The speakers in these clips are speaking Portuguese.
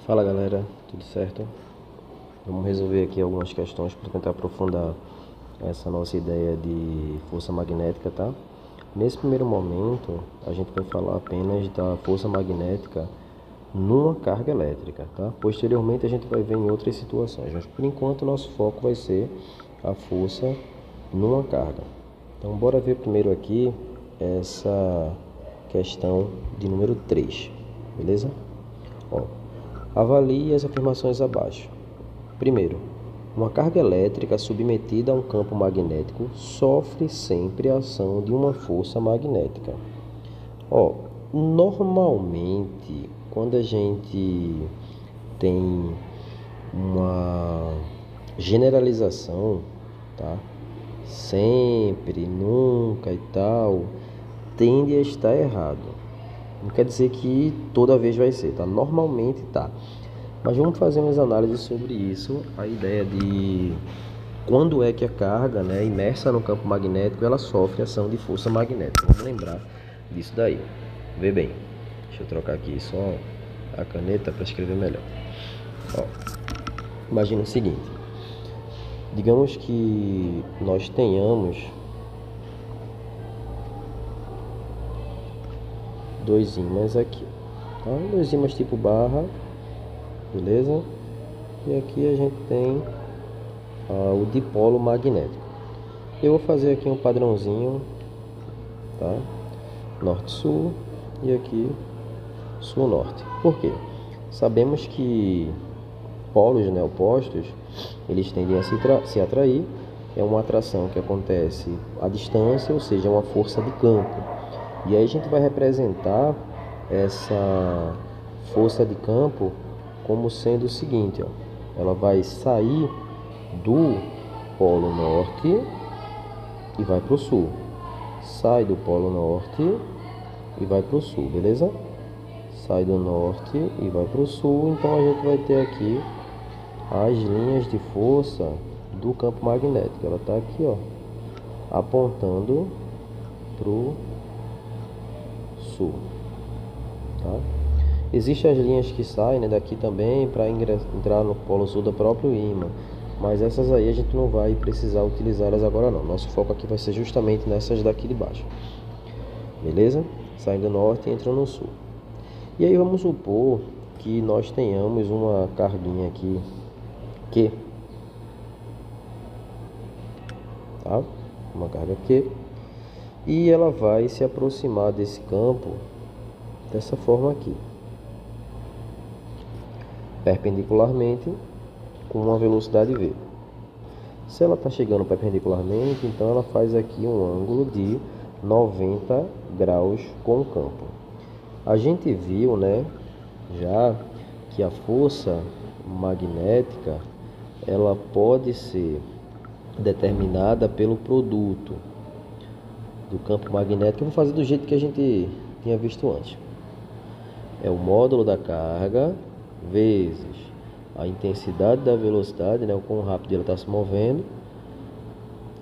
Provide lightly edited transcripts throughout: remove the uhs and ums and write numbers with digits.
Fala galera, tudo certo? Vamos resolver aqui algumas questões para tentar aprofundar essa nossa ideia de força magnética, tá? Nesse primeiro momento, a gente vai falar apenas da força magnética numa carga elétrica, tá? Posteriormente a gente vai ver em outras situações, mas por enquanto o nosso foco vai ser a força numa carga. Então bora ver primeiro aqui essa questão de número 3, beleza? Ó, avalie as afirmações abaixo. Primeiro, uma carga elétrica submetida a um campo magnético sofre sempre a ação de uma força magnética. Ó, normalmente, quando a gente tem uma generalização, tá? Sempre, nunca e tal, tende a estar errado. Não quer dizer que toda vez vai ser, tá? Normalmente tá. Mas vamos fazer umas análises sobre isso, a ideia de quando é que a carga, né, imersa no campo magnético, ela sofre ação de força magnética. Vamos lembrar disso daí. Vê bem. Deixa eu trocar aqui só a caneta para escrever melhor. Ó, imagina o seguinte. Digamos que nós tenhamos dois ímãs aqui, tá? Dois ímãs tipo barra, beleza? E aqui a gente tem o dipolo magnético. Eu vou fazer aqui um padrãozinho, tá? Norte-sul e aqui sul-norte. Por quê? Sabemos que polos, né, opostos, eles tendem a se atrair. É uma atração que acontece à distância, ou seja, é uma força de campo. E aí a gente vai representar essa força de campo como sendo o seguinte, ó. Ela vai sair do polo norte e vai para o sul. Sai do polo norte e vai para o sul, beleza? Sai do norte e vai para o sul. Então a gente vai ter aqui as linhas de força do campo magnético. Ela está aqui, ó, apontando para o sul, tá? Existem as linhas que saem, né, daqui também para entrar no polo sul do próprio ímã, mas essas aí a gente não vai precisar utilizá-las agora não. Nosso foco aqui vai ser justamente nessas daqui de baixo, beleza? Saindo do norte e entrando no sul. E aí vamos supor que nós tenhamos uma carguinha aqui Q, tá? Uma carga Q, e ela vai se aproximar desse campo dessa forma aqui, perpendicularmente, com uma velocidade v. Se ela está chegando perpendicularmente, então ela faz aqui um ângulo de 90 graus com o campo. A gente viu, né, já que a força magnética ela pode ser determinada pelo produto do campo magnético. Eu vou fazer do jeito que a gente tinha visto antes. É o módulo da carga vezes a intensidade da velocidade, né, o quão rápido ela está se movendo,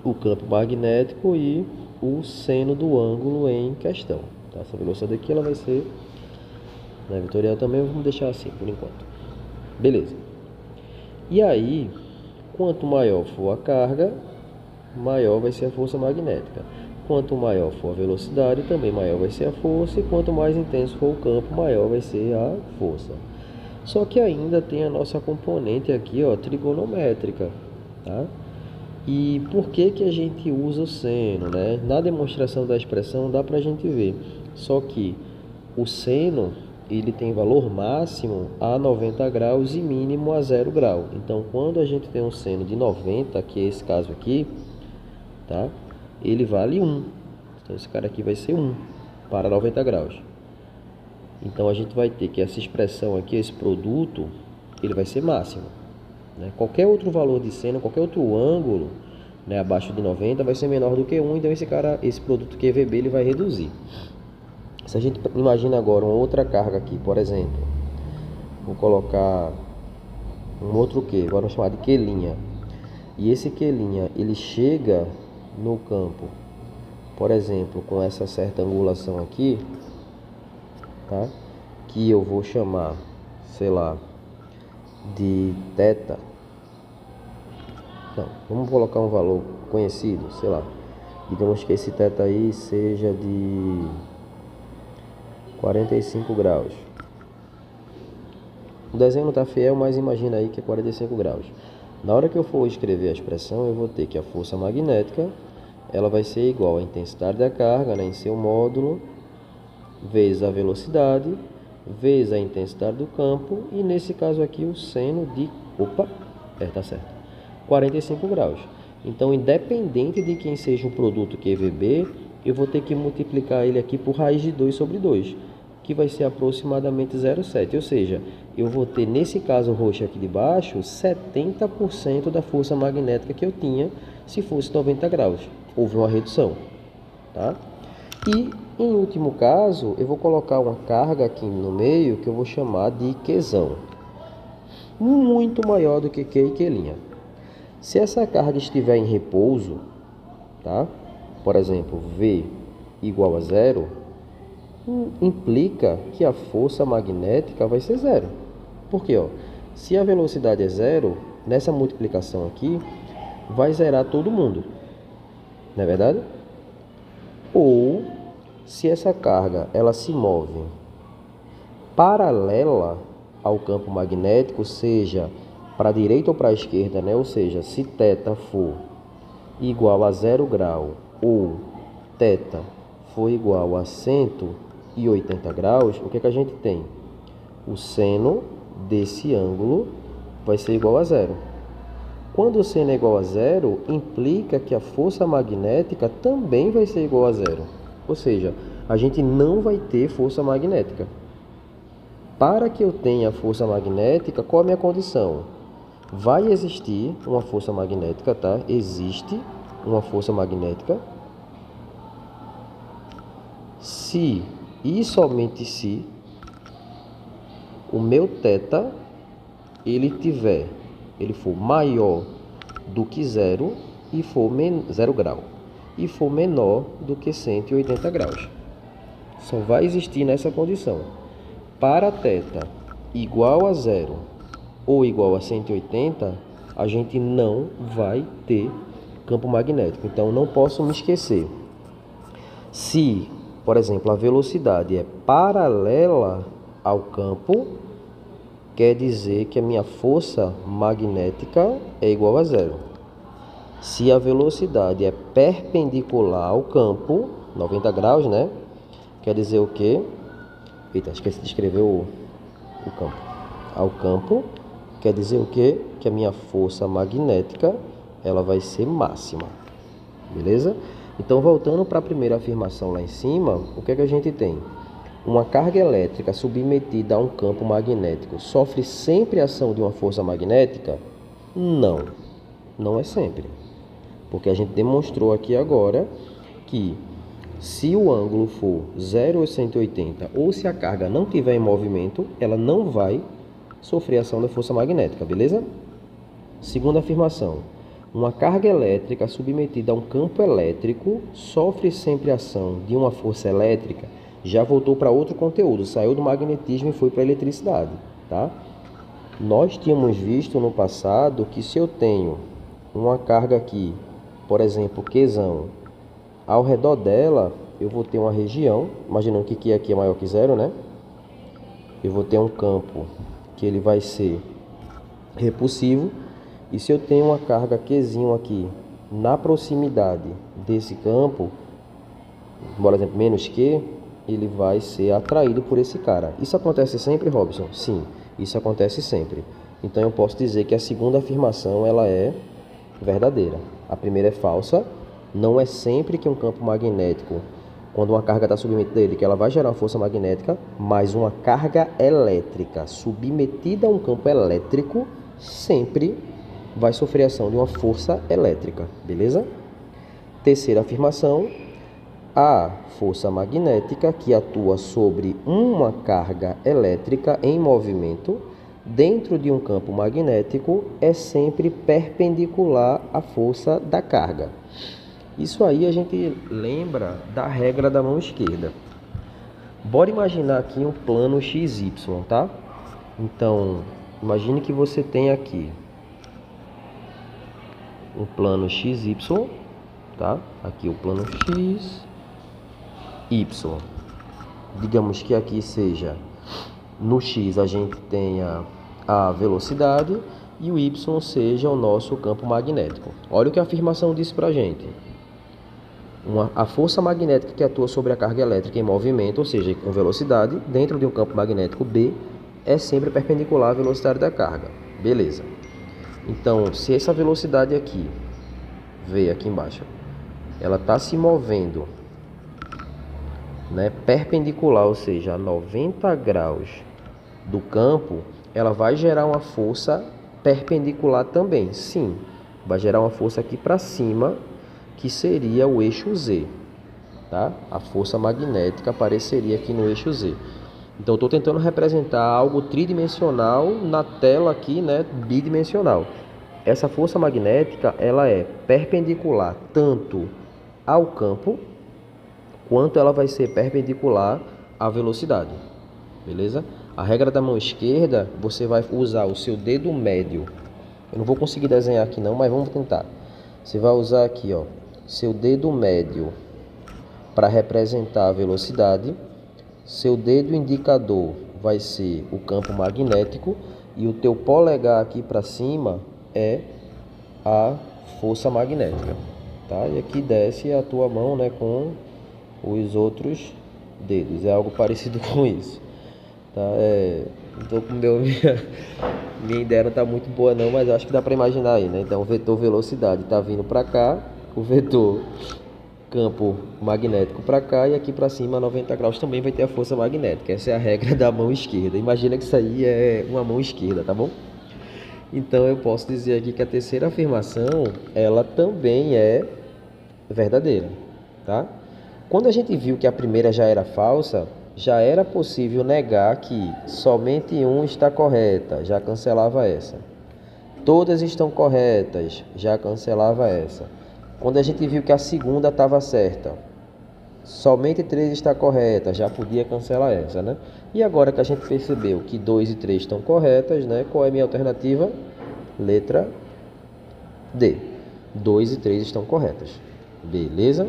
o campo magnético e o seno do ângulo em questão. Tá? Essa velocidade aqui ela vai ser, né, vetorial também, vamos deixar assim por enquanto. Beleza. E aí, quanto maior for a carga, maior vai ser a força magnética. Quanto maior for a velocidade, também maior vai ser a força. E quanto mais intenso for o campo, maior vai ser a força. Só que ainda tem a nossa componente aqui, ó, trigonométrica, tá? E por que que a gente usa o seno, né? Na demonstração da expressão dá pra gente ver. Só que o seno, ele tem valor máximo a 90 graus e mínimo a 0 grau. Então, quando a gente tem um seno de 90, que é esse caso aqui, tá? Ele vale 1. Então, esse cara aqui vai ser 1 para 90 graus. Então, a gente vai ter que essa expressão aqui, esse produto, ele vai ser máximo, né? Qualquer outro valor de seno, qualquer outro ângulo, né, abaixo de 90 vai ser menor do que 1. Então, esse produto QVB ele vai reduzir. Se a gente imagina agora uma outra carga aqui, por exemplo, vou colocar um outro Q, agora vamos chamar de Q'. E esse Q' ele chega no campo, por exemplo, com essa certa angulação aqui, tá? Que eu vou chamar, sei lá, de θ, não, vamos colocar um valor conhecido, sei lá, digamos que esse θ aí seja de 45 graus. O desenho não está fiel, mas imagina aí que é 45 graus. Na hora que eu for escrever a expressão, eu vou ter que a força magnética, ela vai ser igual à intensidade da carga, né, em seu módulo, vezes a velocidade, vezes a intensidade do campo, e nesse caso aqui o seno de, tá certo, 45 graus. Então, independente de quem seja o produto QVB, eu vou ter que multiplicar ele aqui por raiz de 2 sobre 2, que vai ser aproximadamente 0,7. Ou seja, eu vou ter, nesse caso roxo aqui de baixo, 70% da força magnética que eu tinha se fosse 90 graus. Houve uma redução, tá? E, em último caso, eu vou colocar uma carga aqui no meio que eu vou chamar de Qzão, muito maior do que Q e Q'. Se essa carga estiver em repouso, tá? Por exemplo, V igual a 0, implica que a força magnética vai ser 0. Por quê? Se a velocidade é 0, nessa multiplicação aqui, vai zerar todo mundo. Não é verdade? Ou, se essa carga ela se move paralela ao campo magnético, seja para a direita ou para a esquerda, né? Ou seja, se θ for igual a 0 grau ou θ for igual a 180 graus, o que a gente tem? O seno desse ângulo vai ser igual a 0. Quando o seno é igual a 0, implica que a força magnética também vai ser igual a 0. Ou seja, a gente não vai ter força magnética. Para que eu tenha força magnética, qual é a minha condição? Vai existir uma força magnética, tá? Existe uma força magnética se e somente se o meu θ ele for maior do que 0 e for 0 grau e for menor do que 180 graus. Só vai existir nessa condição. Para θ igual a 0 ou igual a 180, a gente não vai ter campo magnético. Então, não posso me esquecer. Se, por exemplo, a velocidade é paralela ao campo, quer dizer que a minha força magnética é igual a 0. Se a velocidade é perpendicular ao campo, 90 graus, né? Quer dizer o quê? Eita, esqueci de escrever o campo. Ao campo, quer dizer o quê? Que a minha força magnética, ela vai ser máxima. Beleza? Então, voltando para a primeira afirmação lá em cima, o que é que a gente tem? Uma carga elétrica submetida a um campo magnético sofre sempre a ação de uma força magnética? Não, não é sempre. Porque a gente demonstrou aqui agora que se o ângulo for 0,180 ou se a carga não estiver em movimento, ela não vai sofrer a ação da força magnética, beleza? Segunda afirmação. Uma carga elétrica submetida a um campo elétrico sofre sempre a ação de uma força elétrica. Já voltou para outro conteúdo, saiu do magnetismo e foi para a eletricidade, tá? Nós tínhamos visto no passado que se eu tenho uma carga aqui, por exemplo, Qzão, ao redor dela eu vou ter uma região, imaginando que Q aqui é maior que 0, né? Eu vou ter um campo que ele vai ser repulsivo, e se eu tenho uma carga Qzinho aqui na proximidade desse campo, por exemplo, menos Q, ele vai ser atraído por esse cara. Isso acontece sempre, Robson? Sim, isso acontece sempre. Então eu posso dizer que a segunda afirmação ela é verdadeira. A primeira é falsa. Não é sempre que um campo magnético, quando uma carga está submetida a ele, que ela vai gerar uma força magnética, mas uma carga elétrica submetida a um campo elétrico sempre vai sofrer ação de uma força elétrica, beleza? Terceira afirmação, a força magnética que atua sobre uma carga elétrica em movimento dentro de um campo magnético é sempre perpendicular à força da carga. Isso aí a gente lembra da regra da mão esquerda. Bora imaginar aqui um plano XY, tá? Então, Imagine que você tem aqui um plano XY, tá? Aqui o plano X, Y. Digamos que aqui seja, no X a gente tenha a velocidade e o Y seja o nosso campo magnético. Olha o que a afirmação disse pra gente. A força magnética que atua sobre a carga elétrica em movimento, ou seja, com velocidade, dentro de um campo magnético B, é sempre perpendicular à velocidade da carga. Beleza. Então, se essa velocidade aqui, V aqui embaixo, ela está se movendo, né, perpendicular, ou seja, a 90 graus do campo, ela vai gerar uma força perpendicular também. Sim, vai gerar uma força aqui para cima, que seria o eixo Z, tá? A força magnética apareceria aqui no eixo Z. Então, estou tentando representar algo tridimensional na tela aqui, né, bidimensional. Essa força magnética, ela é perpendicular tanto ao campo, quanto ela vai ser perpendicular à velocidade, beleza? A regra da mão esquerda, você vai usar o seu dedo médio. Eu não vou conseguir desenhar aqui não, mas vamos tentar. Você vai usar aqui, ó, seu dedo médio para representar a velocidade. Seu dedo indicador vai ser o campo magnético e o teu polegar aqui para cima é a força magnética, tá? E aqui desce a tua mão, né, com os outros dedos. É algo parecido com isso, tá? Então, minha ideia não está muito boa não, mas eu acho que dá para imaginar aí, né? Então, o vetor velocidade está vindo para cá, o vetor campo magnético para cá, e aqui para cima, 90 graus, também vai ter a força magnética. Essa é a regra da mão esquerda. Imagina que isso aí é uma mão esquerda, tá bom? Então, eu posso dizer aqui que a terceira afirmação, ela também é verdadeira, tá? Quando a gente viu que a primeira já era falsa, já era possível negar que somente um está correta, já cancelava essa. Todas estão corretas, já cancelava essa. Quando a gente viu que a segunda estava certa, somente 3 está correta, já podia cancelar essa, né? E agora que a gente percebeu que 2 e 3 estão corretas, né? Qual é a minha alternativa? Letra D. 2 e 3 estão corretas. Beleza?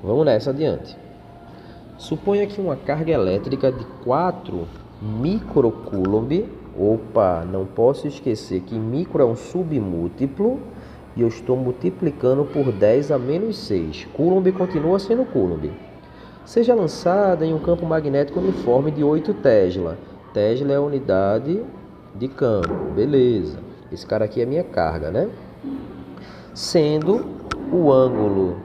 Vamos nessa adiante. Suponha que uma carga elétrica de 4 microcoulomb. Opa, não posso esquecer que micro é um submúltiplo e eu estou multiplicando por 10 a menos 6. Coulomb continua sendo coulomb. Seja lançada em um campo magnético uniforme de 8 Tesla. Tesla é a unidade de campo. Beleza. Esse cara aqui é minha carga, né? Sendo o ângulo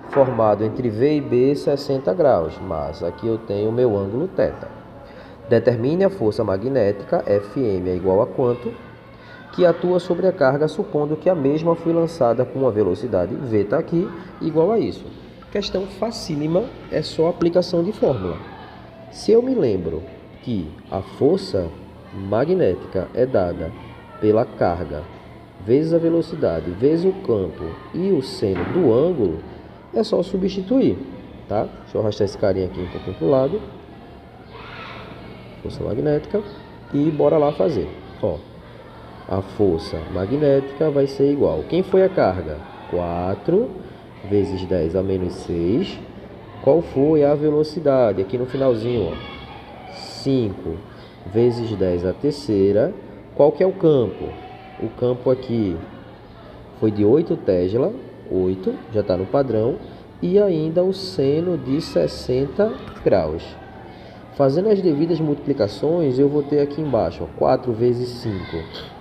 formado entre V e B 60 graus, mas aqui eu tenho o meu ângulo θ. Determine a força magnética, Fm é igual a quanto, que atua sobre a carga, supondo que a mesma foi lançada com uma velocidade, V está aqui, igual a isso. Questão facílima, é só aplicação de fórmula. Se eu me lembro que a força magnética é dada pela carga, vezes a velocidade, vezes o campo e o seno do ângulo, é só substituir, tá? Deixa eu arrastar esse carinha aqui um pouquinho para o lado. Força magnética. E bora lá fazer. Ó, a força magnética vai ser igual. Quem foi a carga? 4 vezes 10 a menos 6. Qual foi a velocidade? Aqui no finalzinho, ó. 5 vezes 10 a terceira. Qual que é o campo? O campo aqui foi de 8 Tesla. 8, já está no padrão, e ainda o seno de 60 graus. Fazendo as devidas multiplicações, eu vou ter aqui embaixo, ó, 4 vezes 5,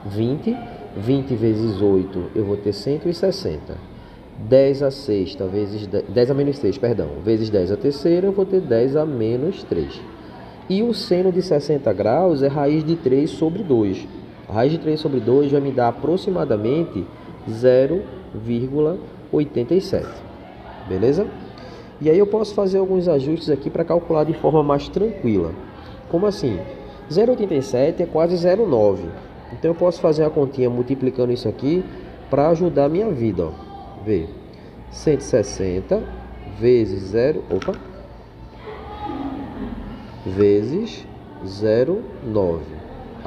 20, 20 vezes 8, eu vou ter 160. 10 a sexta vezes 10 a menos 6, perdão, vezes 10 a terceira, eu vou ter 10 a menos 3. E o seno de 60 graus é raiz de 3 sobre 2. A raiz de 3 sobre 2 vai me dar aproximadamente 0,87, beleza? E aí eu posso fazer alguns ajustes aqui para calcular de forma mais tranquila. Como assim? 0,87 é quase 0,9. Então eu posso fazer a continha multiplicando isso aqui para ajudar a minha vida, ó. Vê. 160 vezes 0, vezes 0,9.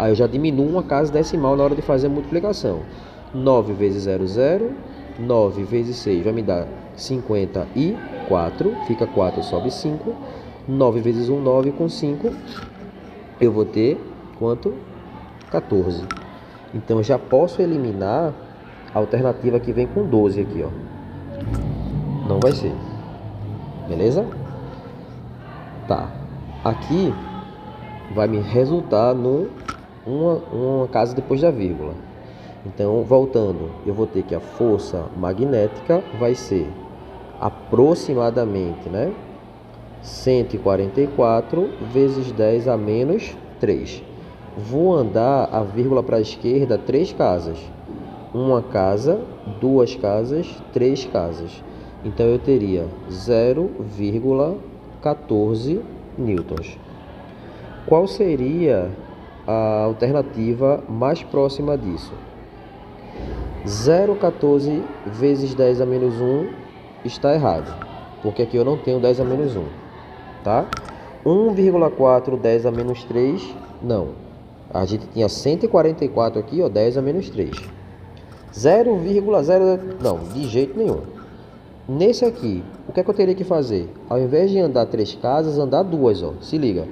Aí eu já diminuo uma casa decimal na hora de fazer a multiplicação. 9 vezes 0, 0. 9 vezes 6 vai me dar 54. Fica 4, sobe 5. 9 vezes 1, 9. Com 5, eu vou ter quanto? 14. Então, eu já posso eliminar a alternativa que vem com 12 aqui, ó. Não vai ser. Beleza? Tá. Aqui vai me resultar uma casa depois da vírgula. Então, voltando, eu vou ter que a força magnética vai ser aproximadamente, né? 144 vezes 10 a menos 3. Vou andar a vírgula para a esquerda 3 casas. Uma casa, 2 casas, 3 casas. Então, eu teria 0,14 newtons. Qual seria a alternativa mais próxima disso? 0,14 vezes 10 a menos 1 está errado, porque aqui eu não tenho 10 a menos 1, tá? 1,4 10 a menos 3, não. A gente tinha 144 aqui, ó, 10 a menos 3. 0,0, não, de jeito nenhum. Nesse aqui, o que é que eu teria que fazer? Ao invés de andar 3 casas, andar 2, ó. Se liga.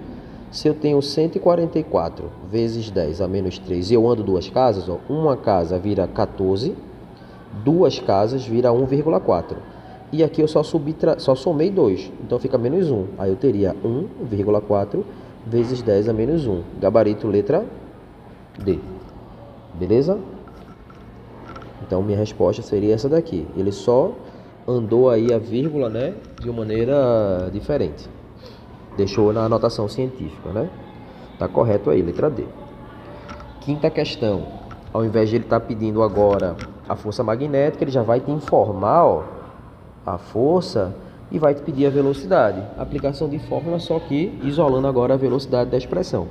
Se eu tenho 144 vezes 10 a menos 3 e eu ando 2 casas, ó, uma casa vira 14, 2 casas vira 1,4. E aqui eu só somei 2, então fica menos 1. Aí eu teria 1,4 vezes 10 a menos 1. Gabarito letra D. Beleza? Então minha resposta seria essa daqui. Ele só andou aí a vírgula, né, de uma maneira diferente. Deixou na anotação científica, né? Tá correto aí, letra D. Quinta questão. Ao invés de ele estar pedindo agora a força magnética, ele já vai te informar, ó, a força e vai te pedir a velocidade. Aplicação de fórmula, só que isolando agora a velocidade da expressão.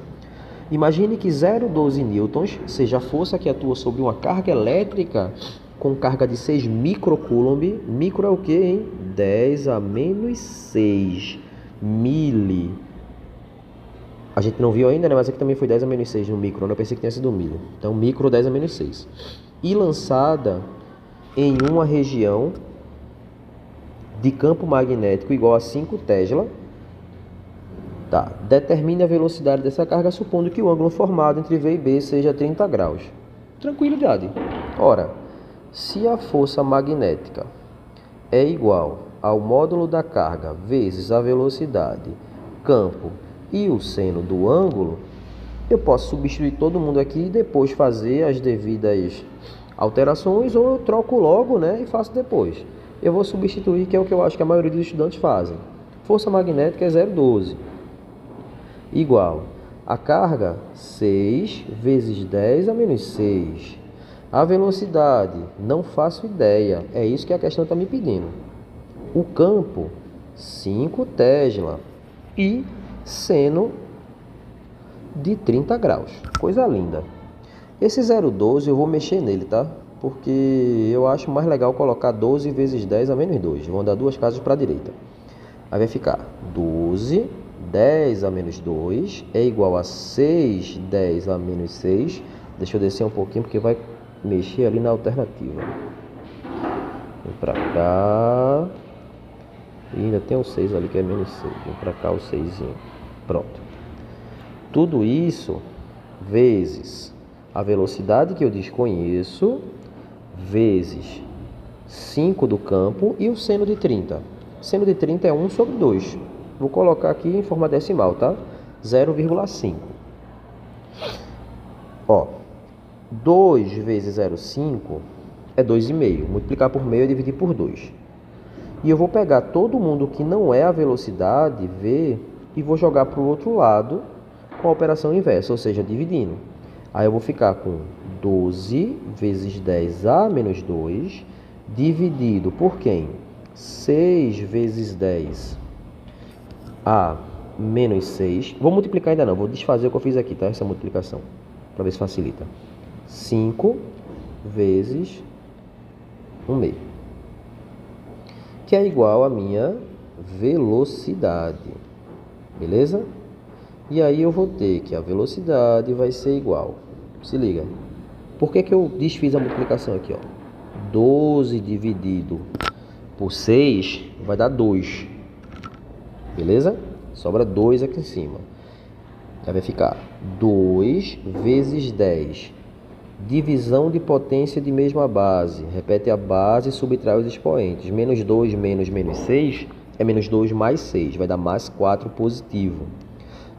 Imagine que 0,12 newtons seja a força que atua sobre uma carga elétrica com carga de 6 microcoulomb. Micro é o que, hein? 10 a menos 6 mili. A gente não viu ainda, né? Mas aqui também foi 10 a menos 6 no micro. Eu pensei que tinha sido mili. Então, micro 10 a menos 6. E lançada em uma região de campo magnético igual a 5 Tesla. Tá. Determine a velocidade dessa carga, supondo que o ângulo formado entre V e B seja 30 graus. Tranquilidade. Ora, se a força magnética é igual ao módulo da carga vezes a velocidade, campo e o seno do ângulo, eu posso substituir todo mundo aqui e depois fazer as devidas alterações, ou eu troco logo, né, e faço depois. Eu vou substituir, que é o que eu acho que a maioria dos estudantes fazem. Força magnética é 0,12 igual a carga 6 vezes 10 a menos 6. A velocidade, não faço ideia, é isso que a questão está me pedindo. O campo, 5 Tesla. E seno de 30 graus. Coisa linda. Esse 0,12 eu vou mexer nele, tá? Porque eu acho mais legal colocar 12 vezes 10 a menos 2. Vou andar 2 casas para a direita. Aí vai ficar 12, 10 a menos 2 é igual a 6, 10 a menos 6. Deixa eu descer um pouquinho porque vai mexer ali na alternativa. Vem para cá. E ainda tem o 6 ali que é menos 6. Vem para cá o 6. Pronto. Tudo isso vezes a velocidade que eu desconheço, vezes 5 do campo e o seno de 30. Seno de 30 é 1 sobre 2. Vou colocar aqui em forma decimal, tá? 0,5. Ó, 2 vezes 0,5 é 2,5. Multiplicar por meio é dividir por 2. E eu vou pegar todo mundo que não é a velocidade, V, e vou jogar para o outro lado com a operação inversa, ou seja, dividindo. Aí eu vou ficar com 12 vezes 10 a menos 2, dividido por quem? 6 vezes 10 a menos 6. Vou multiplicar ainda não, vou desfazer o que eu fiz aqui, tá? Essa multiplicação, para ver se facilita. 5 vezes 1 meio. Que é igual à minha velocidade. Beleza? E aí eu vou ter que a velocidade vai ser igual. Se liga. Por que eu desfiz a multiplicação aqui, ó? 12 dividido por 6 vai dar 2. Beleza? Sobra 2 aqui em cima. Aí vai ficar 2 vezes 10. Divisão de potência de mesma base. Repete a base e subtrai os expoentes. Menos 2 menos 6 é menos 2 mais 6. Vai dar mais 4 positivo.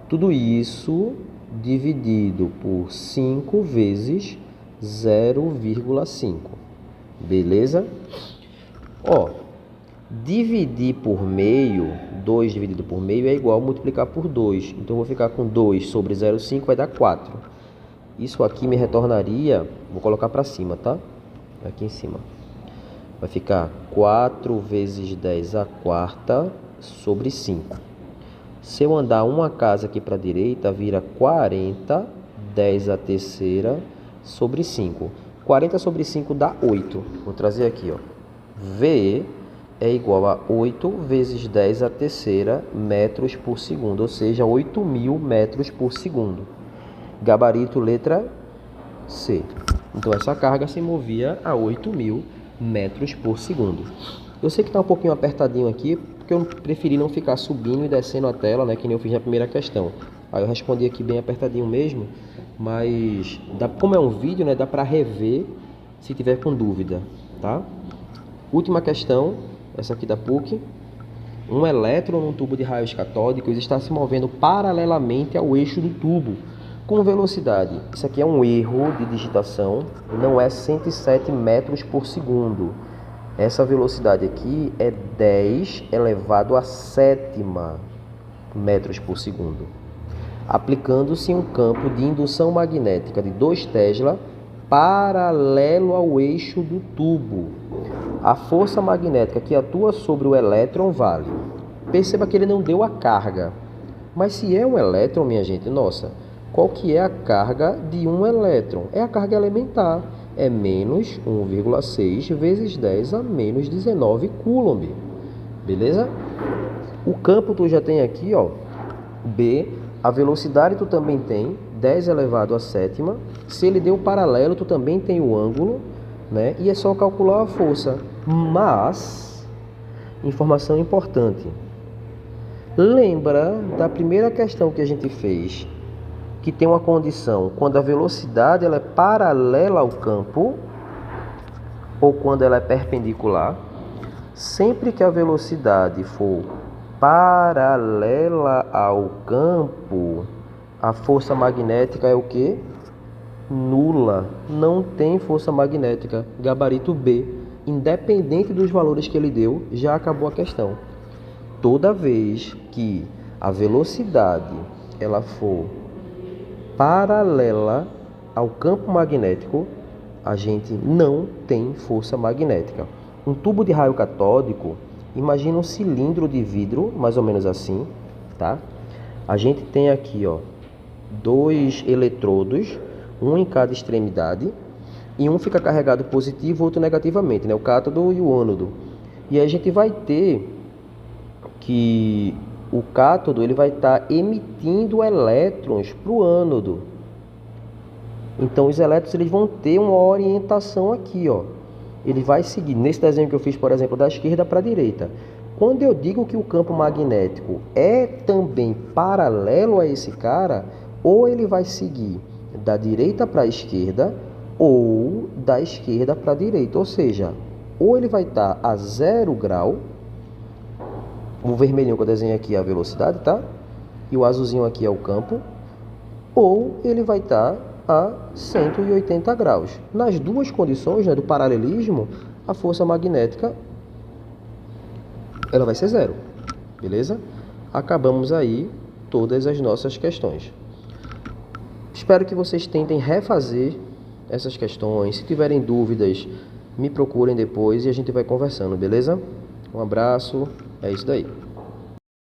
Tudo isso dividido por 5 vezes 0,5. Beleza? Ó, dividir por meio, 2 dividido por meio é igual a multiplicar por 2. Então, eu vou ficar com 2 sobre 0,5 vai dar 4. Isso aqui me retornaria, vou colocar para cima, tá? Aqui em cima. Vai ficar 4 vezes 10 a quarta sobre 5. Se eu andar uma casa aqui para a direita, vira 40, 10 a terceira sobre 5. 40 sobre 5 dá 8. Vou trazer aqui, ó. V é igual a 8 vezes 10 a terceira metros por segundo, ou seja, 8.000 metros por segundo. Gabarito letra C. Então, essa carga se movia a 8.000 metros por segundo. Eu sei que está um pouquinho apertadinho aqui, porque eu preferi não ficar subindo e descendo a tela, né, que nem eu fiz na primeira questão. Aí eu respondi aqui bem apertadinho mesmo, mas como é um vídeo, né, dá para rever se tiver com dúvida, tá? Última questão, essa aqui da PUC. Um elétron num tubo de raios catódicos está se movendo paralelamente ao eixo do tubo, com velocidade. Isso aqui é um erro de digitação, não é 107 metros por segundo. Essa velocidade aqui é 10 elevado a sétima metros por segundo. Aplicando-se um campo de indução magnética de 2 Tesla paralelo ao eixo do tubo. A força magnética que atua sobre o elétron vale. Perceba que ele não deu a carga. Mas se é um elétron, minha gente, nossa, qual que é a carga de um elétron? É a carga elementar. É menos 1,6 vezes 10 a menos 19 coulomb. Beleza? O campo tu já tem aqui, ó. B. A velocidade tu também tem, 10 elevado a sétima. Se ele deu paralelo, tu também tem o ângulo, né? E é só calcular a força. Mas, informação importante. Lembra da primeira questão que a gente fez, que tem uma condição quando a velocidade ela é paralela ao campo ou quando ela é perpendicular. Sempre que a velocidade for paralela ao campo, a força magnética é o quê? Nula. Não tem força magnética. Gabarito B. Independente dos valores que ele deu, já acabou a questão. Toda vez que a velocidade ela for paralela ao campo magnético, a gente não tem força magnética. Um tubo de raio catódico, imagina um cilindro de vidro, mais ou menos assim, tá? A gente tem aqui, ó, 2 eletrodos, um em cada extremidade, e um fica carregado positivo, outro negativamente, né? O cátodo e o ânodo. E aí a gente vai ter que o cátodo ele vai estar emitindo elétrons para o ânodo. Então os elétrons eles vão ter uma orientação aqui, ó. Ele vai seguir, nesse desenho que eu fiz, por exemplo, da esquerda para a direita. Quando eu digo que o campo magnético é também paralelo a esse cara, ou ele vai seguir da direita para a esquerda, ou da esquerda para a direita. Ou seja, ou ele vai estar a 0 grau, o vermelhinho que eu desenho aqui é a velocidade, tá? E o azulzinho aqui é o campo, ou ele vai estar a 180 graus. Nas duas condições, né, do paralelismo, a força magnética ela vai ser 0, beleza? Acabamos aí todas as nossas questões. Espero que vocês tentem refazer essas questões. Se tiverem dúvidas, me procurem depois e a gente vai conversando, beleza? Um abraço, é isso daí.